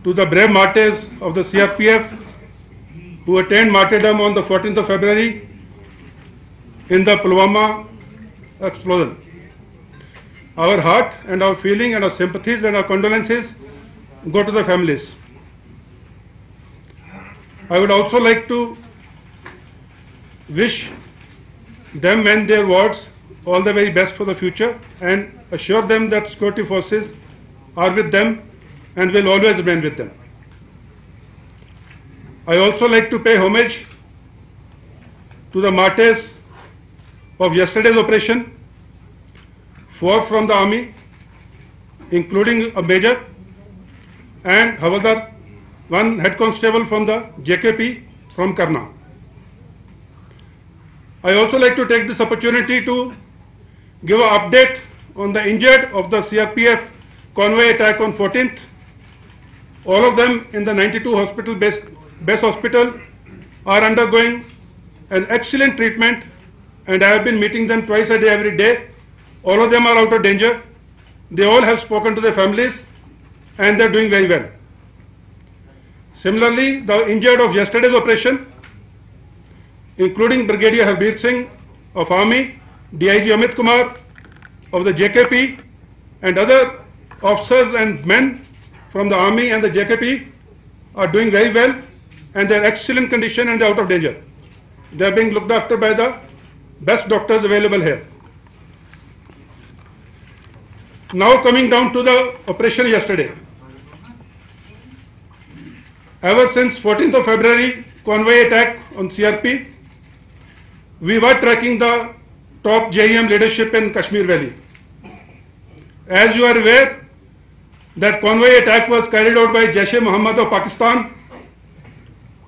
to the brave martyrs of the CRPF who attained martyrdom on the 14th of February in the Pulwama explosion. Our heart and our feeling and our sympathies and our condolences go to the families. I would also like to wish them and their wards all the very best for the future and assure them that security forces are with them and will always remain with them. I also like to pay homage to the martyrs of yesterday's operation, 4 from the army, including a major, and Havaldar, 1 head constable from the JKP from Karna. I also like to take this opportunity to give an update on the injured of the CRPF convoy attack on 14th. All of them in the 92 hospital base hospital are undergoing an excellent treatment, and I have been meeting them twice a day every day. All of them are out of danger. They all have spoken to their families and they are doing very well. Similarly, the injured of yesterday's operation, including Brigadier Harbir Singh of Army, DIG Amit Kumar of the JKP, and other officers and men from the Army and the JKP are doing very well, and they are excellent condition and they are out of danger. They are being looked after by the best doctors available here. Now coming down to the operation yesterday. Ever since 14th of February convoy attack on CRP, we were tracking the top JEM leadership in Kashmir Valley. As you are aware, that convoy attack was carried out by Jaish-e-Mohammed of Pakistan,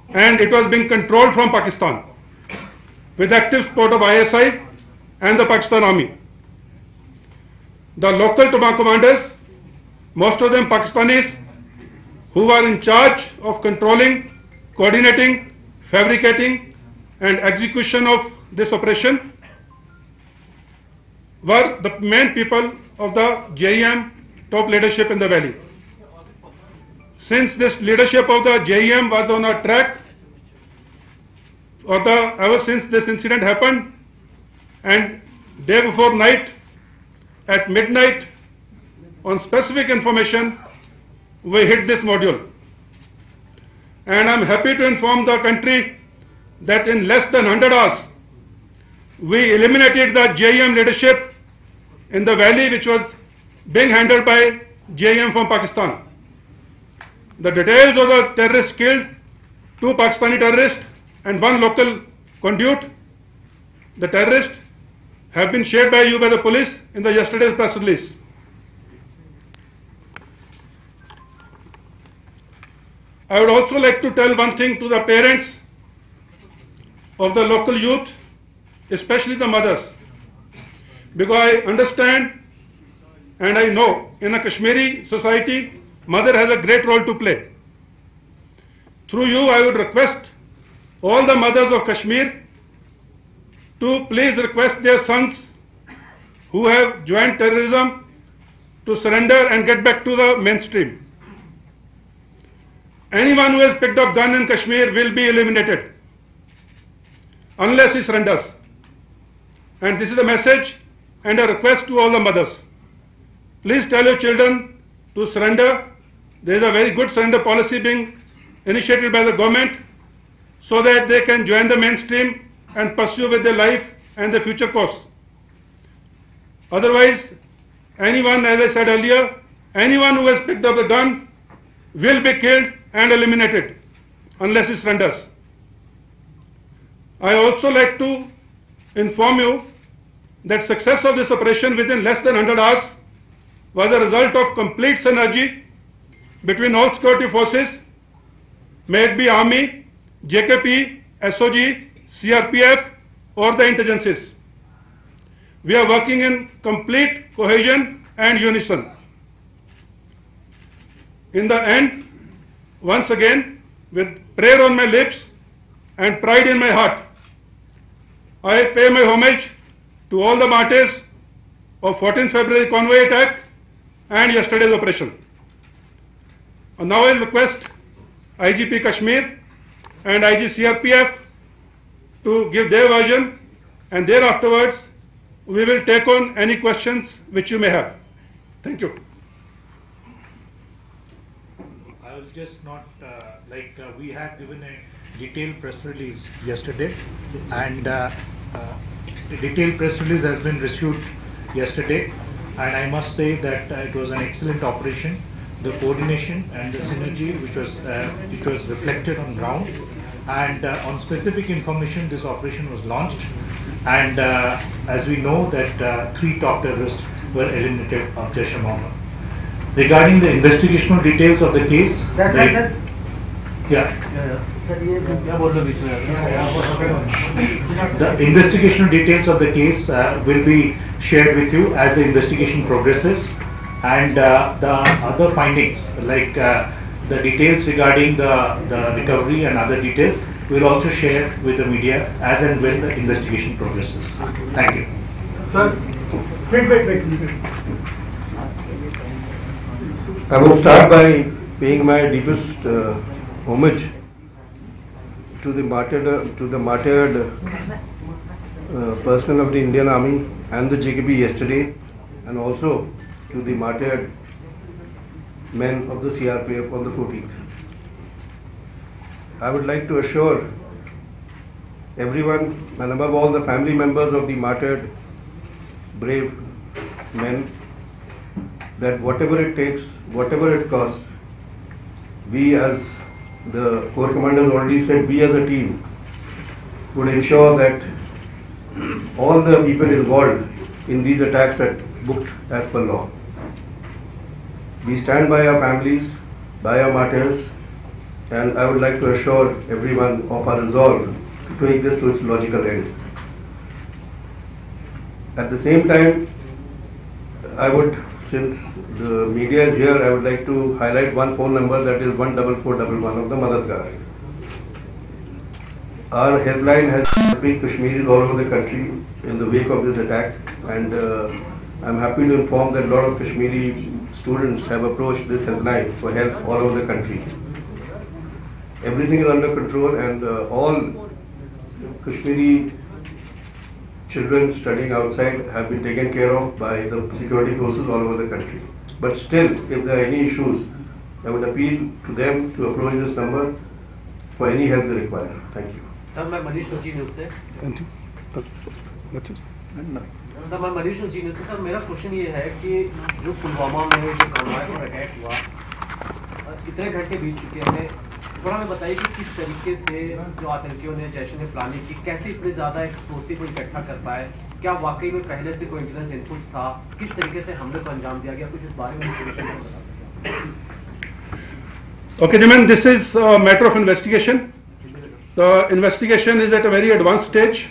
and it was being controlled from Pakistan with active support of ISI and the Pakistan Army. The local commanders, most of them Pakistanis, who were in charge of controlling, coordinating, fabricating and execution of this operation, were the main people of the JEM top leadership in the valley. Since this leadership of the JEM was on a track, ever since this incident happened, and day before night, at midnight, on specific information, we hit this module. And I am happy to inform the country that in less than 100 hours, we eliminated the JEM leadership in the valley which was being handled by JEM from Pakistan. The details of the terrorists killed, 2 Pakistani terrorists and 1 local conduit. The terrorists have been shared by you by the police in the yesterday's press release. I would also like to tell one thing to the parents of the local youth, especially the mothers, because I understand and I know in a Kashmiri society, mother has a great role to play. Through you, I would request all the mothers of Kashmir to please request their sons who have joined terrorism to surrender and get back to the mainstream. Anyone who has picked up gun in Kashmir will be eliminated unless he surrenders. And this is a message and a request to all the mothers. Please tell your children to surrender. There is a very good surrender policy being initiated by the government so that they can join the mainstream and pursue with their life and their future course. Otherwise, anyone, as I said earlier, anyone who has picked up a gun will be killed and eliminated unless he surrenders. I also like to inform you that success of this operation within less than 100 hours was a result of complete synergy between all security forces, may it be Army, JKP, SOG, CRPF or the intelligences. We are working in complete cohesion and unison. In the end, once again, with prayer on my lips and pride in my heart, I pay my homage to all the martyrs of 14th February convoy attack and yesterday's operation. Now I will request IGP Kashmir and IG CRPF to give their version, and thereafterwards we will take on any questions which you may have. Thank you. I will just not we had given a detailed press release yesterday, and the detailed press release has been issued yesterday, and I must say that it was an excellent operation. The coordination and the synergy which was reflected on ground, and on specific information this operation was launched, and as we know that 3 top terrorists were eliminated of Jaish-e-Mohammed. Regarding the investigational details of the case, the investigational details of the case will be shared with you as the investigation progresses, and the other findings like the details regarding the recovery and other details we will also share with the media as and when the investigation progresses. Thank you. Sir, wait. I will start by paying my deepest homage to the martyred personnel of the Indian Army and the JKB yesterday, and also to the martyred men of the CRPF on the 14th. I would like to assure everyone, and above all the family members of the martyred brave men, that whatever it takes, whatever it costs, we as the corps commanders already said, we as a team would ensure that all the people involved in these attacks are booked as per law. We stand by our families, by our martyrs, and I would like to assure everyone of our resolve to take this to its logical end. At the same time, I would, since the media is here, I would like to highlight one phone number, that is 14411 of the Madadgar. Our helpline has been helping Kashmiris all over the country in the wake of this attack, and I'm happy to inform that a lot of Kashmiri students have approached this helpline for help all over the country. Everything is under control, and all Kashmiri children studying outside have been taken care of by the security forces all over the country. But still, if there are any issues, I would appeal to them to approach this number for any help they require. Thank you. Sir मैं Manish news से sir मैं Manish news से sir मेरा question ये है कि जो पुलवामा में जो कॉन्वॉय पर अटैक हुआ, इतने घंटे बीत चुके हैं, थोड़ा हमें बताइए कि किस तरीके से जो आतंकियों ने, जैश ने प्लानिंग की, कैसे इतने ज़्यादा एक्सप्लोसिव को इकट्ठा कर पाए, क्या वाकई में पहले से कोई इंटेलिजेंस इनपुट था, किस तरीके से हमले को अंजाम दिया गया, कुछ इस बारे में इंफॉर्मेशन बता सकते हैं? Okay, gentlemen, this is a matter of investigation. The investigation is at a very advanced stage.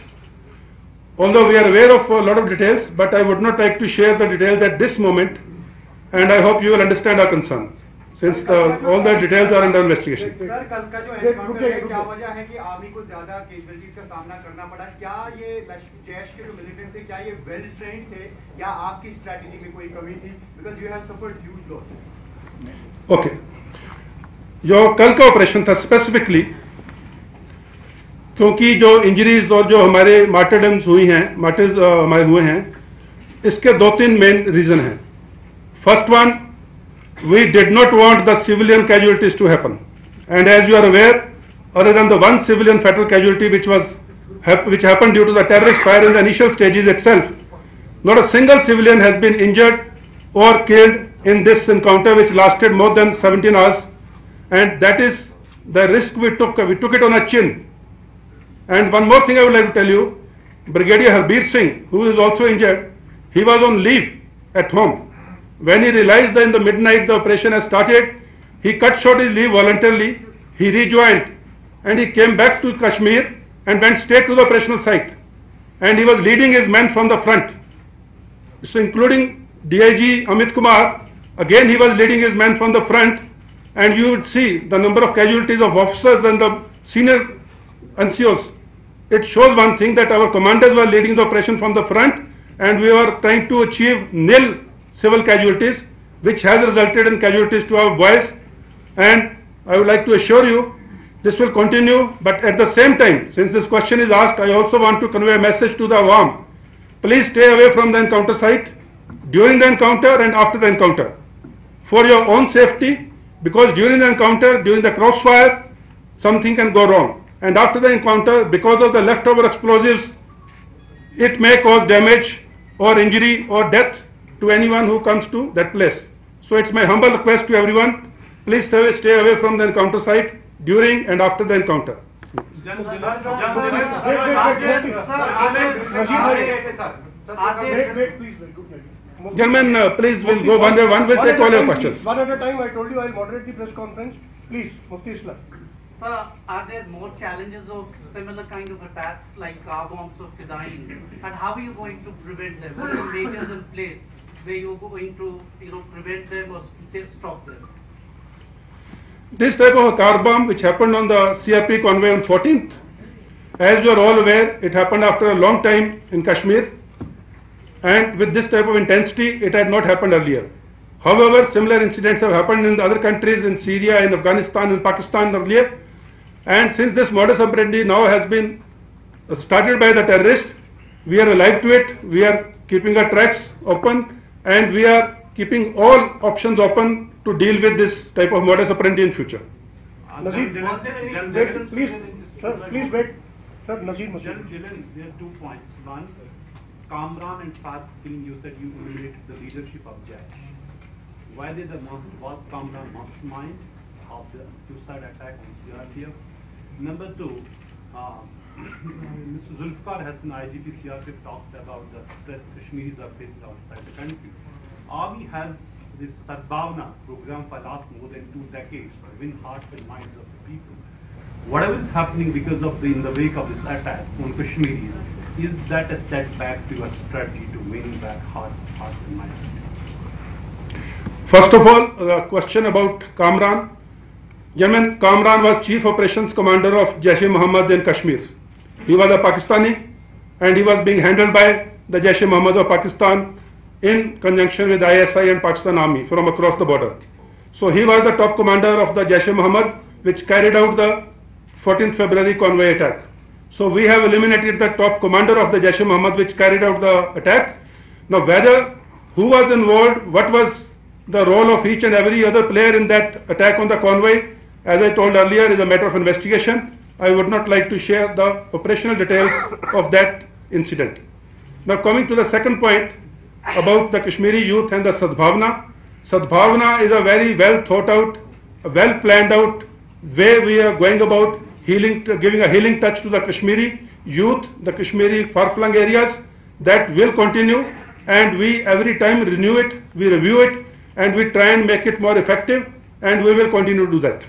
Although we are aware of a lot of details, but I would not like to share the details at this moment, and I hope you will understand our concern, since all the details are under investigation. Sir, कल का जो encounter है, क्या वजह है कि army को ज्यादा कैजुअल्टीज का सामना करना पड़ा? क्या ये जैश के जो मिलिटेंट थे, क्या ये वेल ट्रेन्ड थे, या आपकी स्ट्रैटेजी में कोई कमी थी? Because you have suffered huge losses. Okay, जो कल का ऑपरेशन था स्पेसिफिकली, क्योंकि जो इंजरीज और जो हमारे मार्टरडम्स हुई हैं, मार्टर्स हमारे हुए हैं, इसके 2-3 मेन रीजन हैं. First one, we did not want the civilian casualties to happen, and as you are aware, other than the one civilian fatal casualty which happened due to the terrorist fire in the initial stages itself, not a single civilian has been injured or killed in this encounter, which lasted more than 17 hours, and that is the risk we took. We took it on our chin. And one more thing I would like to tell you, Brigadier Harbir Singh, who is also injured, he was on leave at home. When he realized that in the midnight the operation has started, he cut short his leave voluntarily, he rejoined, and he came back to Kashmir and went straight to the operational site. And he was leading his men from the front. So including DIG Amit Kumar, again he was leading his men from the front, and you would see the number of casualties of officers and the senior NCOs. It shows one thing, that our commanders were leading the operation from the front, and we were trying to achieve nil civil casualties, which has resulted in casualties to our boys. and I would like to assure you this will continue, but at the same time, since this question is asked, I also want to convey a message to the Awam. Please stay away from the encounter site during the encounter and after the encounter for your own safety, because during the encounter, during the crossfire, something can go wrong, and after the encounter, because of the leftover explosives, it may cause damage or injury or death to anyone who comes to that place. So it's my humble request to everyone, please stay away from the encounter site during and after the encounter. Gentlemen, please, we'll go one by one, we'll take all your questions. One at a time. I told you I'll moderate the press conference. Please, Mufti Islam. Sir, are there more challenges of similar kind of attacks like car bombs or fidains? And how are you going to prevent them? What are the measures in place where you're going to, prevent them or stop them? This type of a car bomb which happened on the CRP convoy on 14th, as you are all aware, it happened after a long time in Kashmir, and with this type of intensity it had not happened earlier. However, similar incidents have happened in the other countries, in Syria, in Afghanistan, in Pakistan earlier, and since this modus operandi now has been started by the terrorists, we are alive to it, we are keeping our tracks open, and we are keeping all options open to deal with this type of modus operandi in future. Nazir, wait, please, sir, please wait. Sir, Nazir Masud. There are 2 points. One, Kamran and Fahd scheme, you said you eliminated the leadership of Jaish. Why was Kamran mastermind of the suicide attack on CRPF? Number 2, Mr. Zulfikar Hassan, IGP CRPF, talked about the stress Kashmiris are facing outside the country. Army has this Sadbhavna program for last more than 2 decades to win hearts and minds of the people. Whatever is happening because of in the wake of this attack on Kashmiris, is that a setback to your strategy to win back hearts and minds? First of all, the question about Kamran. Gentlemen, Kamran was Chief Operations Commander of Jaish-e-Mohammed in Kashmir. He was a Pakistani and he was being handled by the Jaish-e-Mohammed of Pakistan in conjunction with ISI and Pakistan Army from across the border. So he was the top commander of the Jaish-e-Mohammed which carried out the 14th February convoy attack. So we have eliminated the top commander of the Jaish-e-Mohammed which carried out the attack. Now whether who was involved, what was the role of each and every other player in that attack on the convoy, as I told earlier, is a matter of investigation. I would not like to share the operational details of that incident. Now coming to the second point about the Kashmiri youth and the Sadbhavna. Sadbhavna is a very well thought out, well planned out way we are going about healing, giving a healing touch to the Kashmiri youth, the Kashmiri far-flung areas. That will continue, and we every time renew it, we review it, and we try and make it more effective, and we will continue to do that.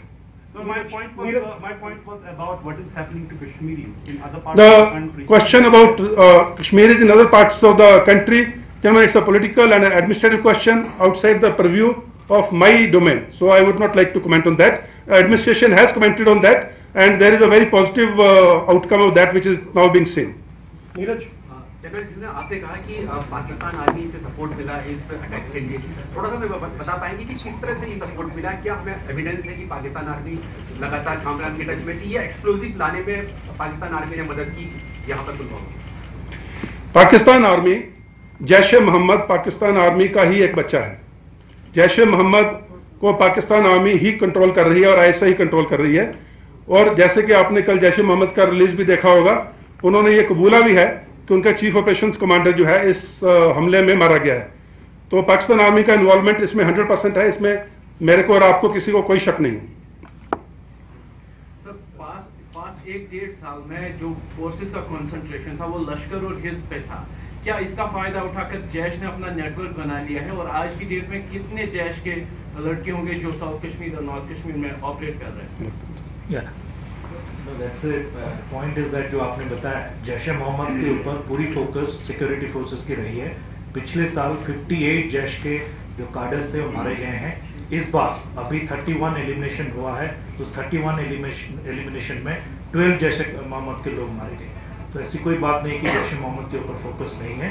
So my point was about what is happening to Kashmiris in other parts of the country. The question about Kashmiris in other parts of the country, it's a political and an administrative question outside the purview of my domain. So I would not like to comment on that. Administration has commented on that, and there is a very positive outcome of that which is now being seen. Neeraj. आपने कहा कि Pakistan army से support मिला इस attack के लिए, थोड़ा सा हमें बता पाएंगे कि किस तरह से ये सपोर्ट मिला? क्या हमें एविडेंस है कि पाकिस्तान आर्मी लगातार कामरान के टच में थी या एक्सप्लोजिव लाने में पाकिस्तान आर्मी ने मदद की यहाँ पर पुलवामा? पाकिस्तान आर्मी जैश-ए-मोहम्मद पाकिस्तान आर्मी का ही एक बच्चा है. जैश-ए-मोहम्मद को पाकिस्तान आर्मी ही कंट्रोल कर रही है और ISI ही कंट्रोल कर रही है. और जैसे कि आपने कल जैश-ए-मोहम्मद का रिलीज भी देखा होगा, उन्होंने ये कबूला भी है कि उनका चीफ ऑपरेशंस कमांडर जो है इस हमले में मारा गया है. तो पाकिस्तान आर्मी का इन्वॉल्वमेंट इसमें 100% है, इसमें मेरे को और आपको किसी को कोई शक नहीं है. सर, पास 1-1.5 साल में जो फोर्सेस का कंसंट्रेशन था वो लश्कर और हिज़्ब पे था. क्या इसका फायदा उठाकर जैश ने अपना नेटवर्क बना लिया है? और आज की डेट में कितने जैश के लड़के होंगे जो साउथ कश्मीर और नॉर्थ कश्मीर में ऑपरेट कर रहे हैं? पॉइंट इज दैट जो आपने बताया, जैश-ए-मोहम्मद के ऊपर पूरी फोकस सिक्योरिटी फोर्सेस की रही है. पिछले साल 58 जैश के जो कार्डर्स थे वो मारे गए हैं. इस बार अभी 31 एलिमिनेशन हुआ है, तो 31 एलिमिनेशन में 12 जैश-ए-मोहम्मद के लोग मारे गए. तो ऐसी कोई बात नहीं कि जैश-ए-मोहम्मद के ऊपर फोकस नहीं है,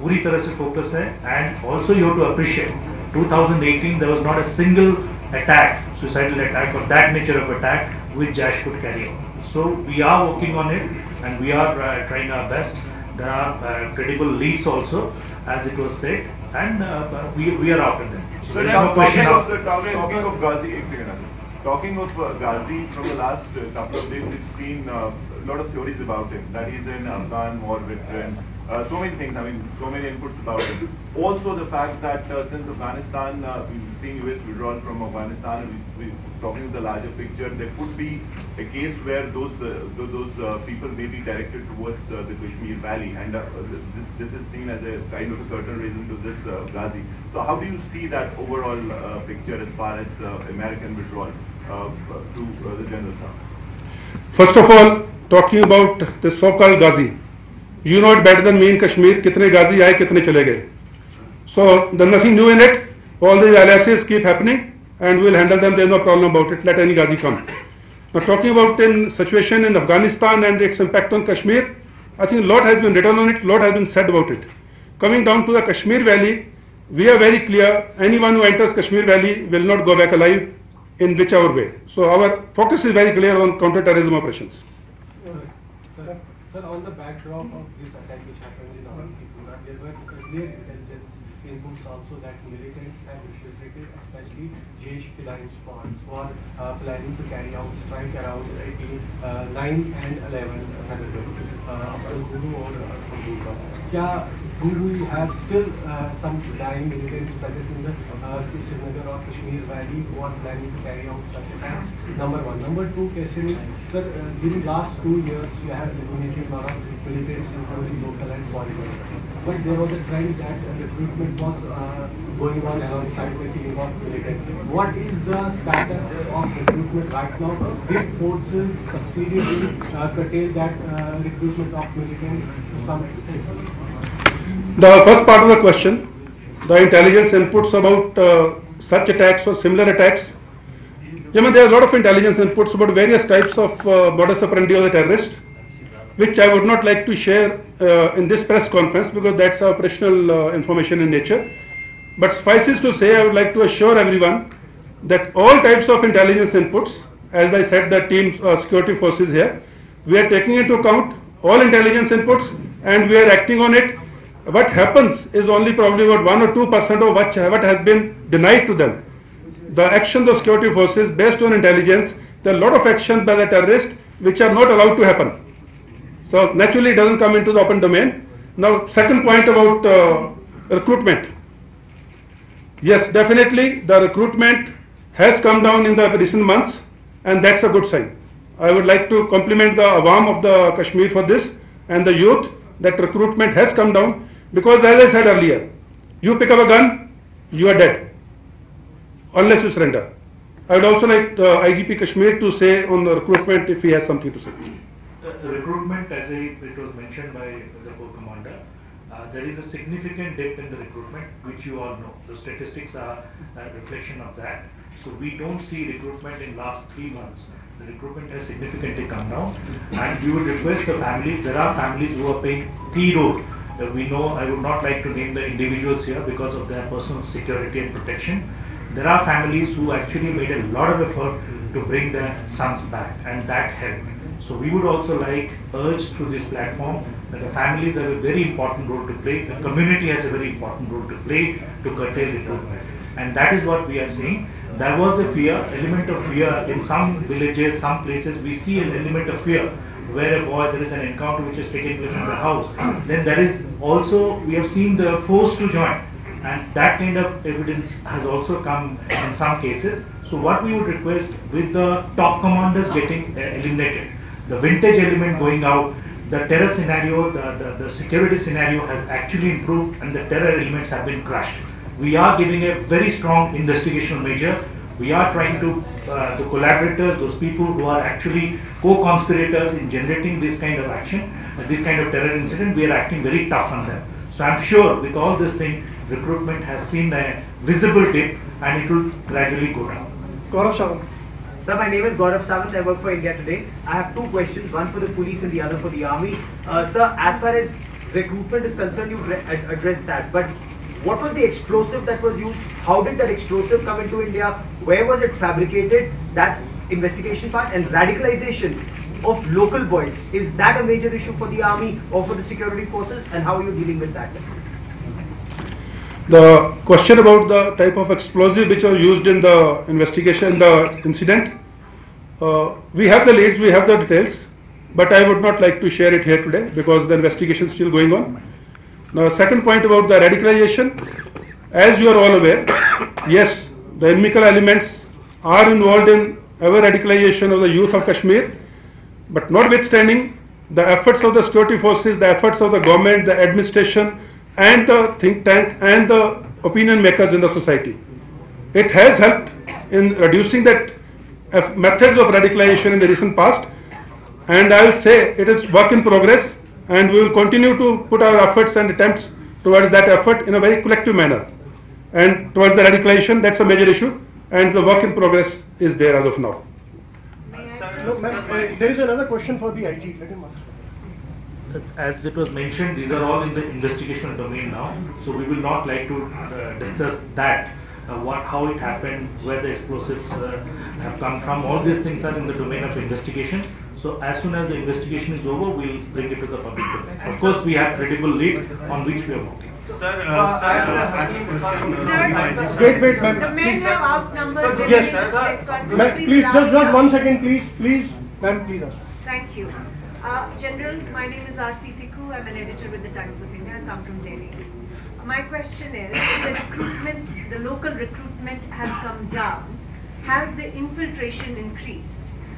पूरी तरह से फोकस है. And also you have to appreciate 2018 there was not a single attack, suicidal attack or that nature of attack which Jaish could carry out. So we are working on it and we are trying our best. There are credible leads also, as it was said, and we are after them. So talking of Ghazi, talking of Ghazi, from the last couple of days, we've seen a lot of stories about him, that he's an Afghan war veteran, so many things, I mean, so many inputs about him. Also the fact that since Afghanistan, we've seen US withdrawal from Afghanistan, and we're talking of the larger picture, there could be a case where those people may be directed towards the Kashmir Valley, and this is seen as a kind of a curtain raising to this Ghazi. So how do you see that overall picture as far as American withdrawal to the General Staff? First of all, talking about the so-called Ghazi, you know it better than me in Kashmir, kitne Ghazi aaye, kitne chale gaye. So there's nothing new in it. All these aliases keep happening and we'll handle them. There's no problem about it. Let any Ghazi come. Now talking about the situation in Afghanistan and its impact on Kashmir, I think a lot has been written on it, a lot has been said about it. Coming down to the Kashmir Valley, we are very clear, anyone who enters Kashmir Valley will not go back alive in whichever way. So our focus is very clear on counter-terrorism operations. Sir, on the backdrop of this attack which happened in Aurangabad, there were clear intelligence inputs also that militants have infiltrated, especially Jaish flying squads, who are planning to carry out strike around 9 and 11 after Guru or Guru. Do we have still some flying militants present in the Srinagar or Kashmir Valley who are planning to carry out such attacks? Number one. Number two question is, sir, during last 2 years you have eliminated a lot of militants including local and foreign. But there was a trend that recruitment was going on alongside the killing of militants. What is the status of recruitment right now? Did forces succeeded in curtail that recruitment of militants to some extent? The first part of the question, the intelligence inputs about such attacks or similar attacks. There are a lot of intelligence inputs about various types of modus operandi of the terrorist, which I would not like to share in this press conference because that's operational information in nature. But suffices to say, I would like to assure everyone that all types of intelligence inputs, as I said, the teams, security forces here, we are taking into account all intelligence inputs and we are acting on it. What happens is only probably about 1 or 2% of what has been denied to them. The actions of security forces based on intelligence, there are a lot of actions by the terrorists which are not allowed to happen. So naturally it doesn't come into the open domain. Now second point about recruitment. Yes, definitely the recruitment has come down in the recent months and that's a good sign. I would like to compliment the Awam of the Kashmir for this and the youth, that recruitment has come down because as I said earlier, you pick up a gun, you are dead unless you surrender. I would also like IGP Kashmir to say on the recruitment if he has something to say. The recruitment, as it was mentioned by the Corps Commander, there is a significant dip in the recruitment, which you all know. The statistics are a reflection of that. So we don't see recruitment in last 3 months. The recruitment has significantly come down, and we would request the families. There are families who are playing key role. We know, I would not like to name the individuals here because of their personal security and protection. There are families who actually made a lot of effort to bring their sons back, and that helped. So we would also like urge through this platform that the families have a very important role to play, the community has a very important role to play to curtail recruitment. And that is what we are seeing. There was a fear, element of fear in some villages, some places we see an element of fear where a boy, there is an encounter which is taking place in the house. Then there is also, we have seen the force to join, and that kind of evidence has also come in some cases. So what we would request, with the top commanders getting eliminated, the vintage element going out, the terror scenario, the security scenario has actually improved and the terror elements have been crushed. We are giving a very strong investigational measure. We are trying to, the collaborators, those people who are actually co-conspirators in generating this kind of action, this kind of terror incident, we are acting very tough on them. So I'm sure with all this thing, recruitment has seen a visible dip and it will gradually go down. Gaurav Sawant. Sir, my name is Gaurav Sawant. I work for India Today. I have 2 questions, one for the police and the other for the army. Sir, as far as recruitment is concerned, you addressed that. But What was the explosive that was used? How did that explosive come into India? Where was it fabricated? That's investigation part. And radicalization of local boys, is that a major issue for the army or for the security forces, and how are you dealing with that? The question about the type of explosive which was used in the investigation, the incident, we have the leads, we have the details, but I would not like to share it here today because the investigation is still going on. Now, second point about the radicalization, as you are all aware, yes, the inimical elements are involved in ever radicalization of the youth of Kashmir, but notwithstanding the efforts of the security forces, the efforts of the government, the administration, and the think tank and the opinion makers in the society, it has helped in reducing that methods of radicalization in the recent past, and I will say it is work in progress, and we will continue to put our efforts and attempts towards that effort in a very collective manner. And towards the radicalization, that's a major issue, and the work in progress is there as of now. No, there is another question for the IG. Let him ask. As it was mentioned, these are all in the investigational domain now, so we will not like to discuss that, how it happened, where the explosives have come from. All these things are in the domain of investigation. So as soon as the investigation is over, we will bring it to the public domain. Of course, we have credible leads on which we are working. Wait, ma'am. The men have outnumbered women Yes. in this press conference. Ma'am, please, just 1 second, please. Ma'am, please ask. Thank you. General, my name is R.C. Tikku. I'm an editor with the Times of India. I come from Delhi. My question is, the local recruitment has come down. Has the infiltration increased?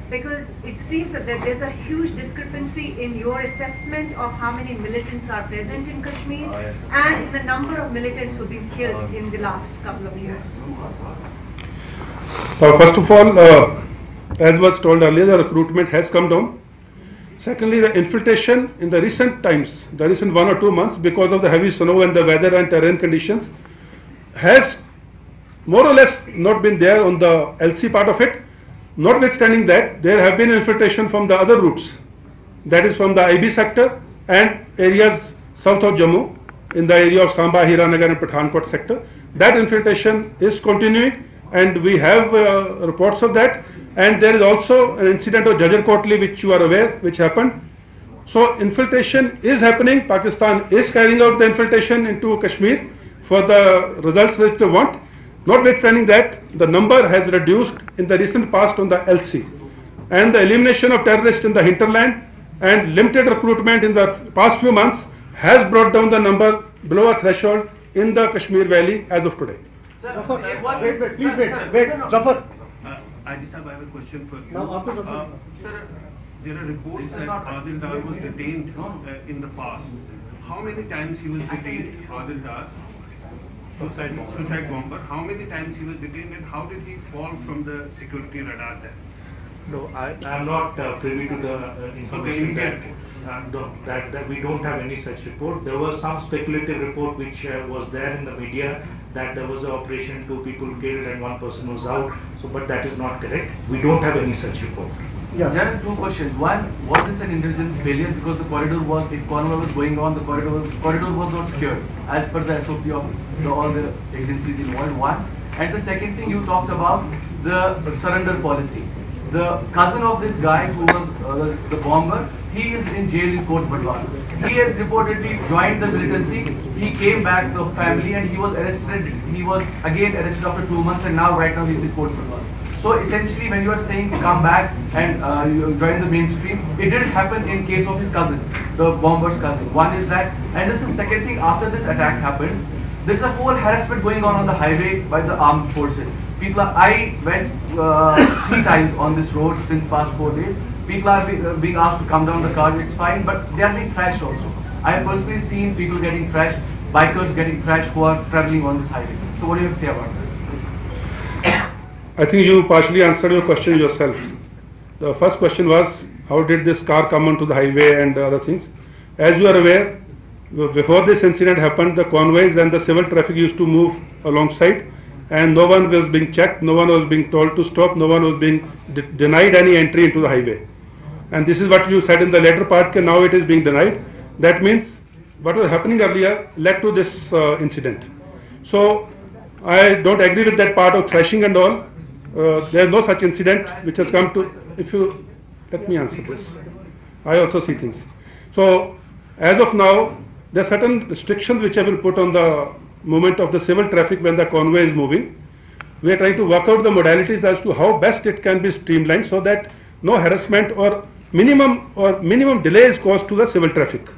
Because it seems that there's a huge discrepancy in your assessment of how many militants are present in Kashmir and the number of militants who have been killed in the last couple of years. First of all, as was told earlier, the recruitment has come down. Secondly, the infiltration in the recent times, the recent 1 or 2 months, because of the heavy snow and the weather and terrain conditions, has more or less not been there on the LC part of it. Notwithstanding that, there have been infiltration from the other routes, that is from the IB sector and areas south of Jammu, in the area of Samba, Hiranagar and Pathankot sector. That infiltration is continuing, and we have reports of that. And there is also an incident of Jajjar Kotli, which you are aware, which happened. So infiltration is happening. Pakistan is carrying out the infiltration into Kashmir for the results which they want. Notwithstanding that, the number has reduced in the recent past on the LC. And the elimination of terrorists in the hinterland and limited recruitment in the past few months has brought down the number below a threshold in the Kashmir Valley as of today. Zafar, wait, Zafar. I just have a question for you. Now, after Zafar. Sir, there are reports that Adil Dar was detained in the past. How many times he was detained, Adil Dar? Suicide bomber. How many times he was detained, and how did he fall from the security radar there? No, I am not privy to the information that we don't have any such report. There was some speculative report which was there in the media that there was an operation, 2 people killed and 1 person was out. So, but that is not correct. We don't have any such report. Yeah. There are 2 questions. One, was this an intelligence failure because the corridor was, if convoy was going on, the corridor was not secured as per the SOP of all the agencies involved. One, and the second thing you talked about the surrender policy. The cousin of this guy who was the bomber, he is in jail in Court Badwan. He has reportedly joined the militancy. He came back to family and he was arrested. He was again arrested after 2 months, and now right now he is in Court Badwan. So essentially, when you are saying come back and you join the mainstream, it did happen in case of his cousin, the bomber's cousin. One is that, and this is the second thing. After this attack happened, there is a whole harassment going on the highway by the armed forces. I went 3 times on this road since past 4 days. People are being asked to come down the car. It's fine, but they are being thrashed also. I have personally seen people getting thrashed, bikers getting thrashed who are traveling on this highway. So what do you have to say about that? I think you partially answered your question yourself. The first question was, how did this car come onto the highway and other things? As you are aware, before this incident happened, the convoys and the civil traffic used to move alongside, and no one was being checked, no one was being told to stop, no one was being denied any entry into the highway. And this is what you said in the later part, that now it is being denied. That means what was happening earlier led to this incident. So I don't agree with that part of thrashing and all. There is no such incident which has come to. If you let me answer this, I also see things. So as of now, there are certain restrictions which I will put on the movement of the civil traffic when the convoy is moving. We are trying to work out the modalities as to how best it can be streamlined so that no harassment or minimum delay is caused to the civil traffic.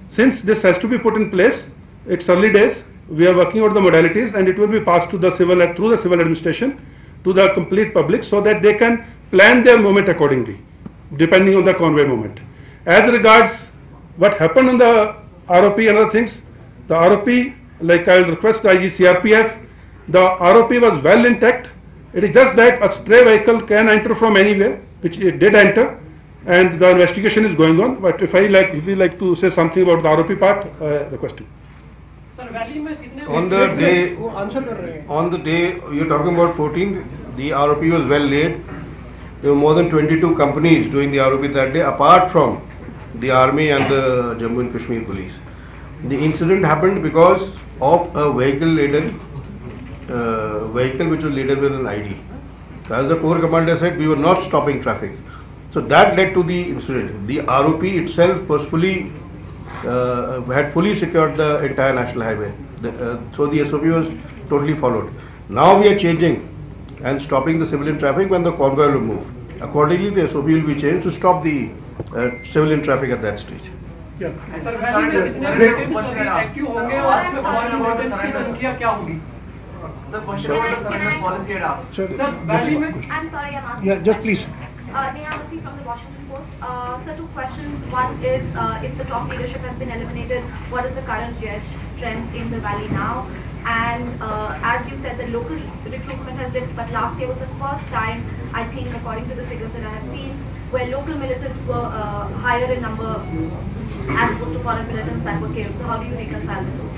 Since this has to be put in place, it's early days. We are working out the modalities, and it will be passed to the through the civil administration to the complete public so that they can plan their movement accordingly, depending on the convoy movement. As regards what happened on the ROP and other things, the ROP, like I will request IG CRPF, the ROP was well intact. It is just that a stray vehicle can enter from anywhere, which it did enter, and the investigation is going on. But if you like to say something about the ROP part, request you. On the day you're talking about 14th, the ROP was well laid. There were more than 22 companies doing the ROP that day, apart from the army and the Jammu and Kashmir police. The incident happened because of a vehicle which was laden with an ID. So as the Corps Commander said, we were not stopping traffic. So that led to the incident. The ROP itself was had fully secured the entire national highway. So the SOP was totally followed. Now we are changing and stopping the civilian traffic when the convoy will move. Accordingly, the SOP will be changed to stop the civilian traffic at that stage. Yeah. Sir valley में कितने active होंगे और उसमें foreign militants की संख्या क्या होगी? Sir, question about the surrender policy had asked. Sir, valley में I'm sorry, I'm asking. Yeah, just please. Nehamasi from the Washington Post. So two questions. One is, if the top leadership has been eliminated, what is the current strength in the valley now? And as you said, the local recruitment has dipped, but last year was the first time, I think, according to the figures that I have seen, where local militants were higher in number as opposed to foreign militants that were killed. So how do you reconcile the two?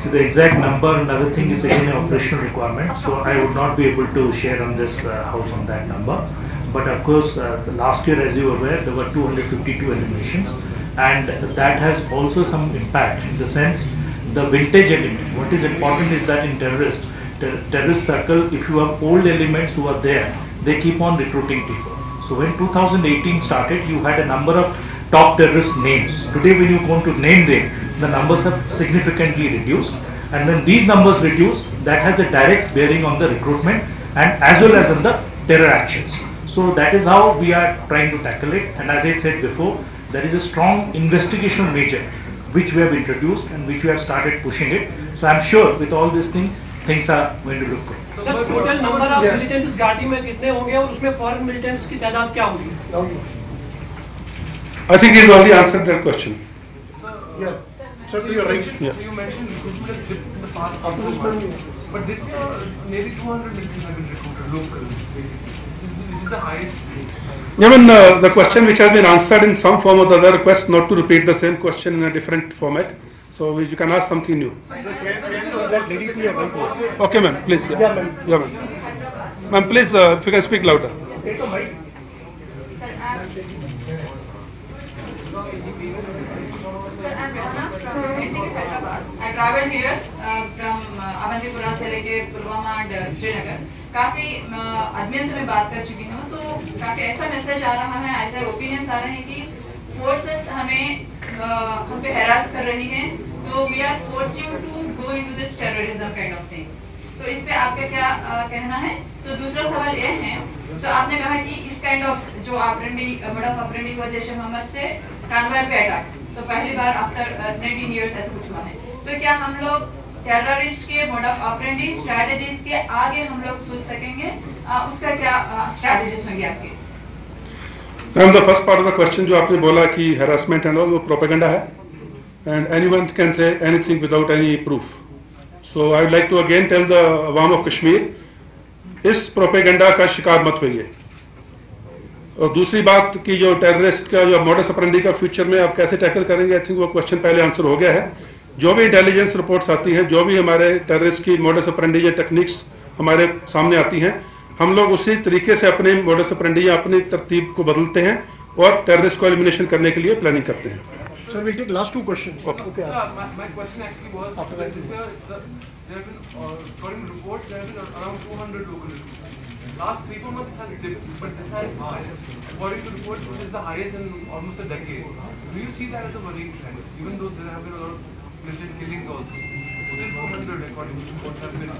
So the exact number, another thing is again an operational requirement, so I would not be able to share on this house on that number. But of course, last year, as you are aware, there were 252 eliminations, and that has also some impact in the sense the vintage element. What is important is that in terrorist circle, if you have old elements who are there, they keep on recruiting people. So when 2018 started, you had a number of top terrorist names. Today when you go to name them, the numbers have significantly reduced, and when these numbers reduce, that has a direct bearing on the recruitment and as well as on the terror actions. So that is how we are trying to tackle it, and as I said before, there is a strong investigational measure which we have introduced and which we have started pushing it. So I am sure with all these things are going to look good. Sir total number of militants घाटी में कितने होंगे और उसमें foreign militants की तादाद क्या होगी? I think he's already answered that question. Yeah. Sir, to your right. Yeah. So you mentioned recruitment has dipped in the past couple of months, but this year nearly 200 militants have been recruited local. This is the highest. I mean, the question which has been answered in some form or the other, request not to repeat the same question in a different format. So you can ask something new. Okay, ma'am, please. Yeah, ma'am. Yeah, ma'am. Ma'am, please, if you can speak louder. Take a mic. I traveled here from Avantipura से लेके Pulwama and Srinagar. काफी आदमियों से मैं बात कर चुकी हूँ, तो काफी ऐसा मैसेज आ रहा है, ऐसे ओपिनियंस आ रहे हैं कि फोर्सेस हम पे हैरास कर रही हैं, तो we are forcing to go into this terrorism kind of things. तो इस पे आपका क्या कहना है? तो दूसरा सवाल ये है, तो आपने कहा कि इस काइंड ऑफ जो मोड ऑफ ऑपरेंडी हुआ जैश मोहम्मद से कानवार पे अटैक, तो पहली बार आफ्टर 19 ईयर्स ऐसा कुछ हुआ है. तो क्या हम लोग टेररिस्ट के मोड ऑफ ऑपरेंडी स्ट्रैटेजीज के आगे हम लोग सोच सकेंगे? उसका क्या स्ट्रैटेजीज होंगी आपके? Ma'am, the first part of the question जो आपने बोला कि harassment and all, वो propaganda है, and anyone can say anything without any proof. So I would like to again tell the Awam of Kashmir, इस propaganda का शिकार मत होइए. और दूसरी बात कि जो टेररिस्ट का जो मॉडस ऑपरेंडी का फ्यूचर में आप कैसे टैकल करेंगे, आई थिंक वो क्वेश्चन पहले आंसर हो गया है. जो भी इंटेलिजेंस रिपोर्ट्स आती हैं, जो भी हमारे टेररिस्ट की मॉडस ऑपरेंडी या टेक्निक्स हमारे सामने आती हैं, हम लोग उसी तरीके से अपने मॉडस ऑपरेंडी या अपनी तरतीब को बदलते हैं और टेररिस्ट को एलिमिनेशन करने के लिए प्लानिंग करते हैं. Sir, we'll take last two questions. Okay. My question actually was that this year there have been, according to reports, there have been around 200 local recruits. Last 3-4 months it has dipped, but this has, according to reports, this is the highest in almost a decade. Do you see that as a worrying trend, even though there have been a lot of militant killings also? Still 200 according to reports have been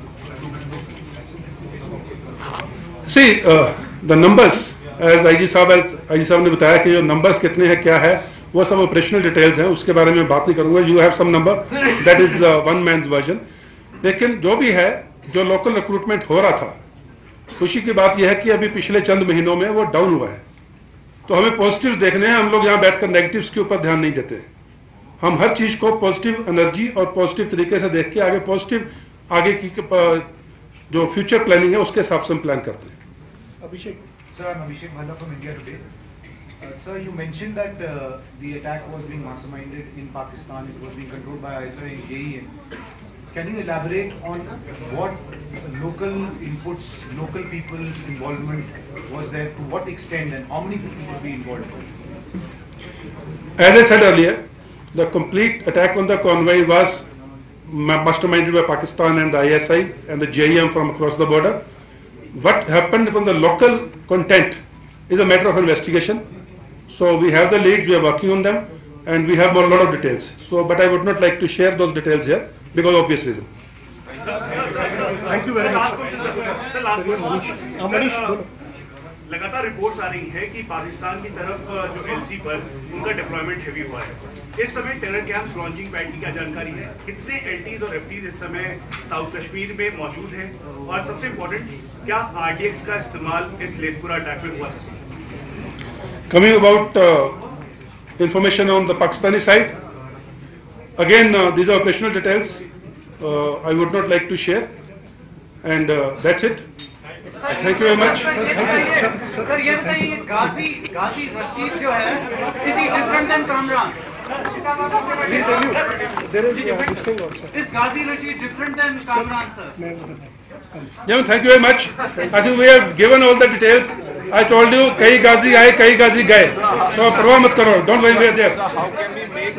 See, the numbers, as IG साहब ने बताया कि जो numbers कितने हैं क्या है, वो सब ऑपरेशनल डिटेल्स हैं, उसके बारे में बात नहीं करूंगा. You have some number, that is one man's version. लेकिन जो भी है, जो लोकल रिक्रूटमेंट हो रहा था, खुशी की बात यह है कि अभी पिछले चंद महीनों में वो डाउन हुआ है. तो हमें पॉजिटिव देखने हैं. हम लोग यहाँ बैठकर नेगेटिव्स के ऊपर ध्यान नहीं देते. हम हर चीज को पॉजिटिव एनर्जी और पॉजिटिव तरीके से देख के आगे पॉजिटिव आगे की जो फ्यूचर प्लानिंग है उसके हिसाब से हम प्लान करते हैं. Abhishek. Sir, I'm Abhishek Bhalla from India Today. Sir, you mentioned that the attack was being masterminded in Pakistan. It was being controlled by ISI and JEM. Can you elaborate on what local inputs, local people's involvement was there, to what extent, and how many people would be involved? As I said earlier, the complete attack on the convoy was masterminded by Pakistan and the ISI and the JEM from across the border. What happened from the local content is a matter of investigation. So we have the leads, we are working on them, and we have a lot of details. So, but I would not like to share those details here because of obvious reason. Thank you very much. Manish, लगातार reports आ रही है कि पाकिस्तान की तरफ जो LC पर उनका deployment heavy हुआ है. इस समय टेरर कैंप्स लॉन्चिंग पैड की क्या जानकारी है? कितने एलटीज और एफटीज इस समय साउथ कश्मीर में मौजूद हैं? और सबसे इम्पोर्टेंट, क्या आरडीएक्स का इस्तेमाल इस लेथपुरा अटैक में हुआ? Coming about information on the Pakistani side, again these are operational details. I would not like to share, and that's it. Thank you very much. Sir ये बताइए, गाजी रशीद जो है, is he different than Kamran? Is Ghazi Rashid different than Kamran, sir? Yeah, thank you very much. I think we have given all the details. I told you, कई गाजी आए, कई गाजी गए. तो परवाह मत करो. Don't worry, we are there. How can we make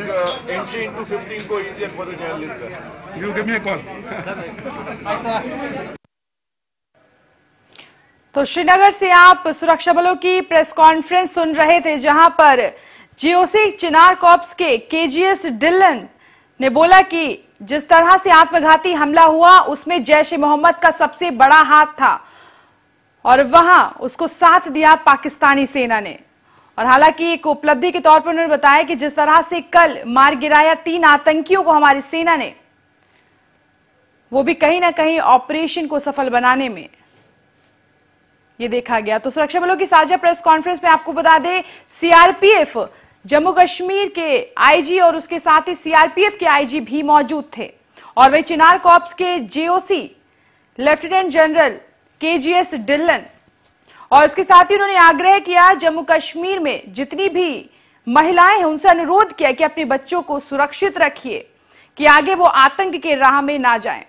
entry into 15 go easier for the journalists, sir? You give me a call. तो श्रीनगर से आप सुरक्षा बलों की प्रेस कॉन्फ्रेंस सुन रहे थे, जहां पर जीओसी चिनार कॉर्प्स के केजीएस डिलन ने बोला कि जिस तरह से आत्मघाती हमला हुआ उसमें जैश ए मोहम्मद का सबसे बड़ा हाथ था और वहां उसको साथ दिया पाकिस्तानी सेना ने. और हालांकि एक उपलब्धि के तौर पर उन्होंने बताया कि जिस तरह से कल मार गिराया 3 आतंकियों को हमारी सेना ने, वो भी कहीं ना कहीं ऑपरेशन को सफल बनाने में ये देखा गया. तो सुरक्षा बलों की साझा प्रेस कॉन्फ्रेंस में आपको बता दें, सीआरपीएफ जम्मू कश्मीर के आईजी और उसके साथ ही सीआरपीएफ के आईजी भी मौजूद थे और वही चिनार कॉर्प्स के जेओसी लेफ्टिनेंट जनरल केजीएस डिलन, और इसके साथ ही उन्होंने आग्रह किया जम्मू कश्मीर में जितनी भी महिलाएं हैं उनसे अनुरोध किया कि अपने बच्चों को सुरक्षित रखिए कि आगे वो आतंक के राह में ना जाएं.